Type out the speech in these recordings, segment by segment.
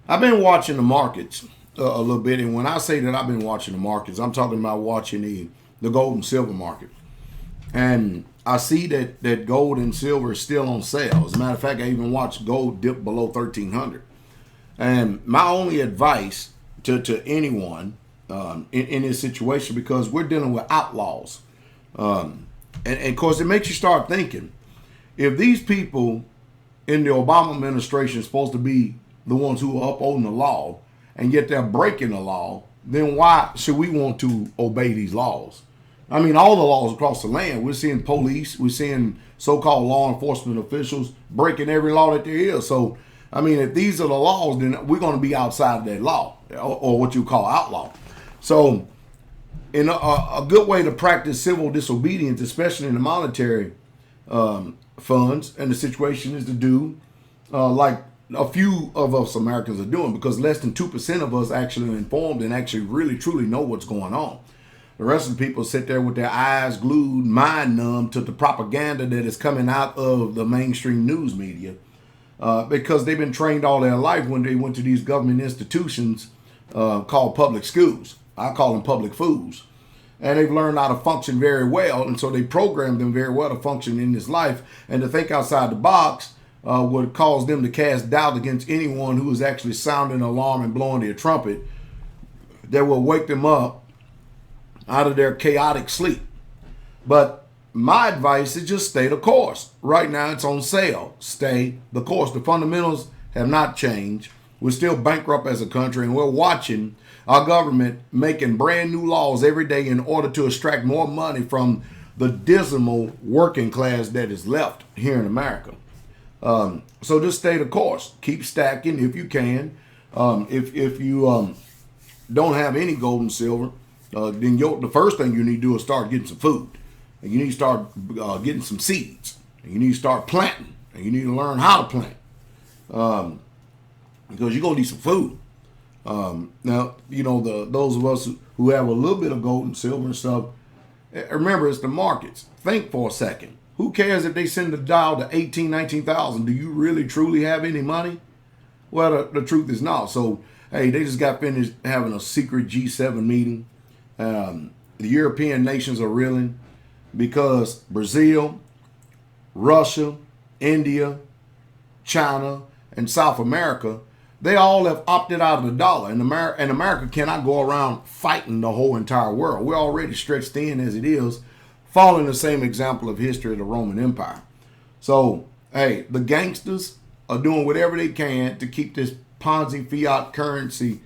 I've been watching the markets a little bit, and when I say that I've been watching the markets, I'm talking about watching the gold and silver market. And I see that gold and silver is still on sale. As a matter of fact, I even watched gold dip below 1,300. And my only advice to anyone in this situation, because we're dealing with outlaws, and of course, it makes you start thinking if these people in the Obama administration are supposed to be the ones who are upholding the law, and yet they're breaking the law, then why should we want to obey these laws? I mean, all the laws across the land. We're seeing police, we're seeing so-called law enforcement officials breaking every law that there is. So, I mean, if these are the laws, then we're going to be outside of that law, or what you call outlaw. So, in a good way to practice civil disobedience, especially in the monetary funds and the situation, is to do like a few of us Americans are doing, because less than 2% of us actually are informed and actually really truly know what's going on. The rest of the people sit there with their eyes glued, mind numb to the propaganda that is coming out of the mainstream news media, because they've been trained all their life when they went to these government institutions called public schools. I call them public fools. And they've learned how to function very well, and so they programmed them very well to function in this life. And to think outside the box would cause them to cast doubt against anyone who is actually sounding an alarm and blowing their trumpet that will wake them up out of their chaotic sleep. But my advice is just stay the course. Right now it's on sale. Stay the course. The fundamentals have not changed. We're still bankrupt as a country, and we're watching our government making brand new laws every day in order to extract more money from the dismal working class that is left here in America. So just stay the course. Keep stacking if you can. If you don't have any gold and silver, then the first thing you need to do is start getting some food. And you need to start getting some seeds. And you need to start planting. And you need to learn how to plant. Because you're going to need some food. Now, those of us who have a little bit of gold and silver and stuff, remember, it's the markets. Think for a second. Who cares if they send the dial to 18, 19,000? Do you really, truly have any money? Well, the truth is not. So, hey, they just got finished having a secret G7 meeting. The European nations are reeling because Brazil, Russia, India, China, and South America, they all have opted out of the dollar. And America cannot go around fighting the whole entire world. We're already stretched thin as it is, following the same example of history of the Roman Empire. So, hey, the gangsters are doing whatever they can to keep this Ponzi fiat currency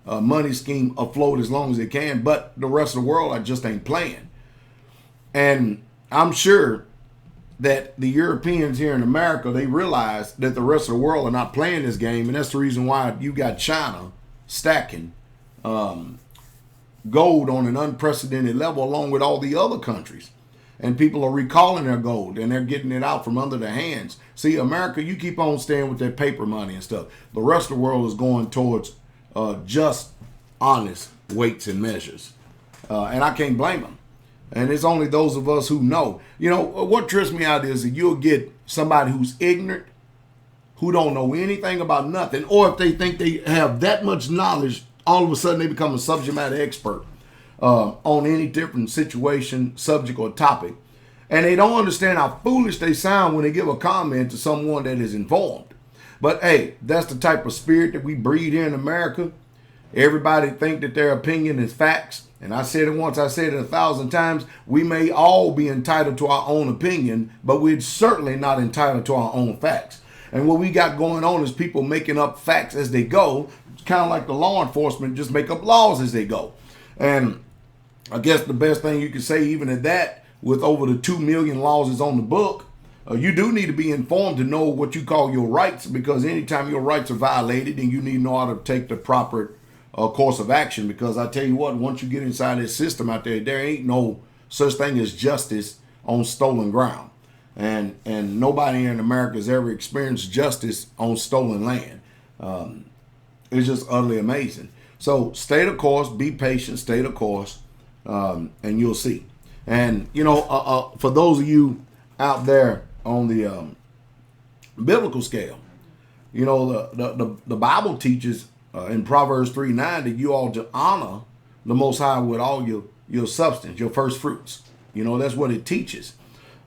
money scheme afloat as long as they can, but the rest of the world just ain't playing. And I'm sure that the Europeans here in America, they realize that the rest of the world are not playing this game, and that's the reason why you got China stacking gold on an unprecedented level along with all the other countries. And people are recalling their gold, and they're getting it out from under their hands. See, America, you keep on staying with their paper money and stuff. The rest of the world is going towards just honest weights and measures. And I can't blame them. And it's only those of us who know. What trips me out is that you'll get somebody who's ignorant, who don't know anything about nothing, or if they think they have that much knowledge, all of a sudden they become a subject matter expert on any different situation, subject, or topic. And they don't understand how foolish they sound when they give a comment to someone that is informed. But hey, that's the type of spirit that we breed here in America. Everybody think that their opinion is facts. And I said it once, I said it 1,000 times. We may all be entitled to our own opinion, but we're certainly not entitled to our own facts. And what we got going on is people making up facts as they go. It's kind of like the law enforcement just make up laws as they go. And I guess the best thing you can say, even at that, with over the 2 million laws is on the book, you do need to be informed to know what you call your rights, because anytime your rights are violated, then you need to know how to take the proper course of action. Because I tell you what, once you get inside this system out there, there ain't no such thing as justice on stolen ground. And nobody in America has ever experienced justice on stolen land. It's just utterly amazing. So stay the course, be patient, stay the course, and you'll see. And, for those of you out there on the biblical scale, You know, the Bible teaches in Proverbs 3:9 that you ought to honor the Most High with all your substance, your first fruits. You know, that's what it teaches.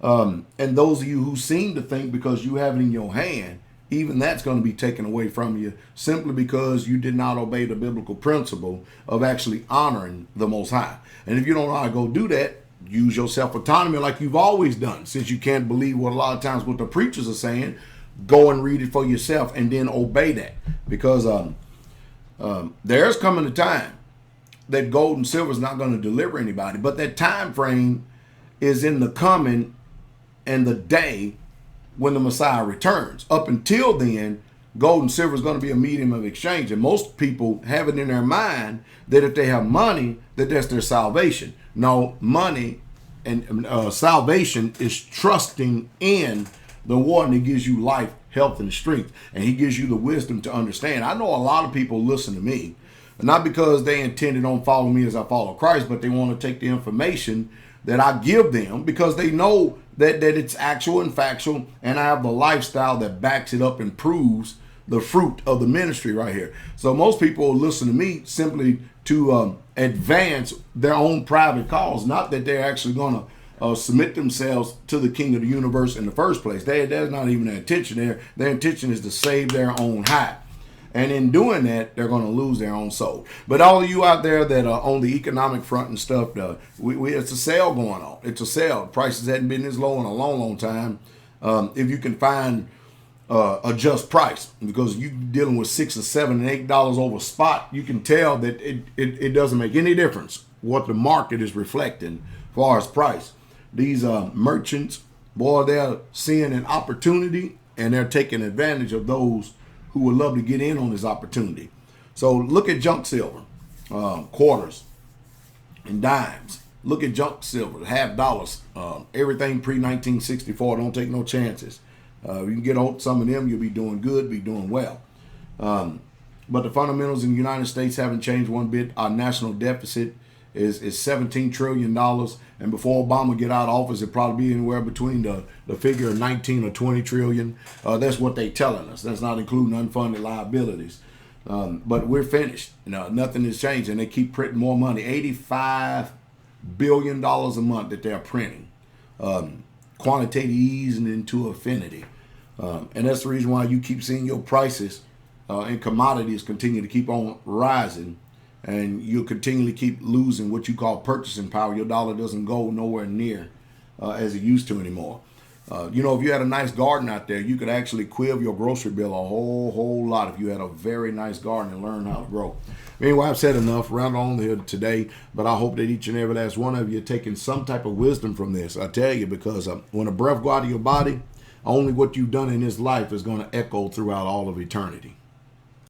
And those of you who seem to think because you have it in your hand, even that's going to be taken away from you simply because you did not obey the biblical principle of actually honoring the Most High. And if you don't know how to go do that, use your self-autonomy like you've always done. Since you can't believe what a lot of times what the preachers are saying, go and read it for yourself and then obey that. Because there's coming a time that gold and silver is not going to deliver anybody. But that time frame is in the coming and the day when the Messiah returns. Up until then, gold and silver is going to be a medium of exchange. And most people have it in their mind that if they have money, that that's their salvation. No, money and salvation is trusting in the one that gives you life, health, and strength. And he gives you the wisdom to understand. I know a lot of people listen to me, not because they intended on following me as I follow Christ, but they want to take the information that I give them because they know that it's actual and factual, and I have the lifestyle that backs it up and proves the fruit of the ministry right here. So most people listen to me simply to advance their own private cause, not that they're actually going to submit themselves to the King of the universe in the first place. That's not even their intention there. Their intention is to save their own hide. And in doing that, they're going to lose their own soul. But all of you out there that are on the economic front and stuff, it's a sale going on. It's a sale. Prices hadn't been this low in a long, long time. If you can find a just price, because you're dealing with $6 or $7 and $8 over spot, you can tell that it doesn't make any difference what the market is reflecting as far as price. These merchants, boy, they're seeing an opportunity and they're taking advantage of those who would love to get in on this opportunity. So look at junk silver, quarters and dimes. Look at junk silver, half dollars, everything pre-1964. Don't take no chances. You can get some of them, you'll be doing good, be doing well. But the fundamentals in the United States haven't changed one bit. Our national deficit is $17 trillion. And before Obama get out of office, it'll probably be anywhere between the figure of 19 or 20 trillion. That's what they telling us. That's not including unfunded liabilities. But we're finished. Nothing has changed. And they keep printing more money. $85 billion a month that they're printing. Quantitative easing into infinity. And that's the reason why you keep seeing your prices and commodities continue to keep on rising. And you'll continually keep losing what you call purchasing power. Your dollar doesn't go nowhere near as it used to anymore. If you had a nice garden out there, you could actually quill your grocery bill a whole lot if you had a very nice garden and learn how to grow. Anyway, I've said enough. Round on here today, but I hope that each and every last one of you are taking some type of wisdom from this. I tell you, because when a breath go out of your body, only what you've done in this life is going to echo throughout all of eternity.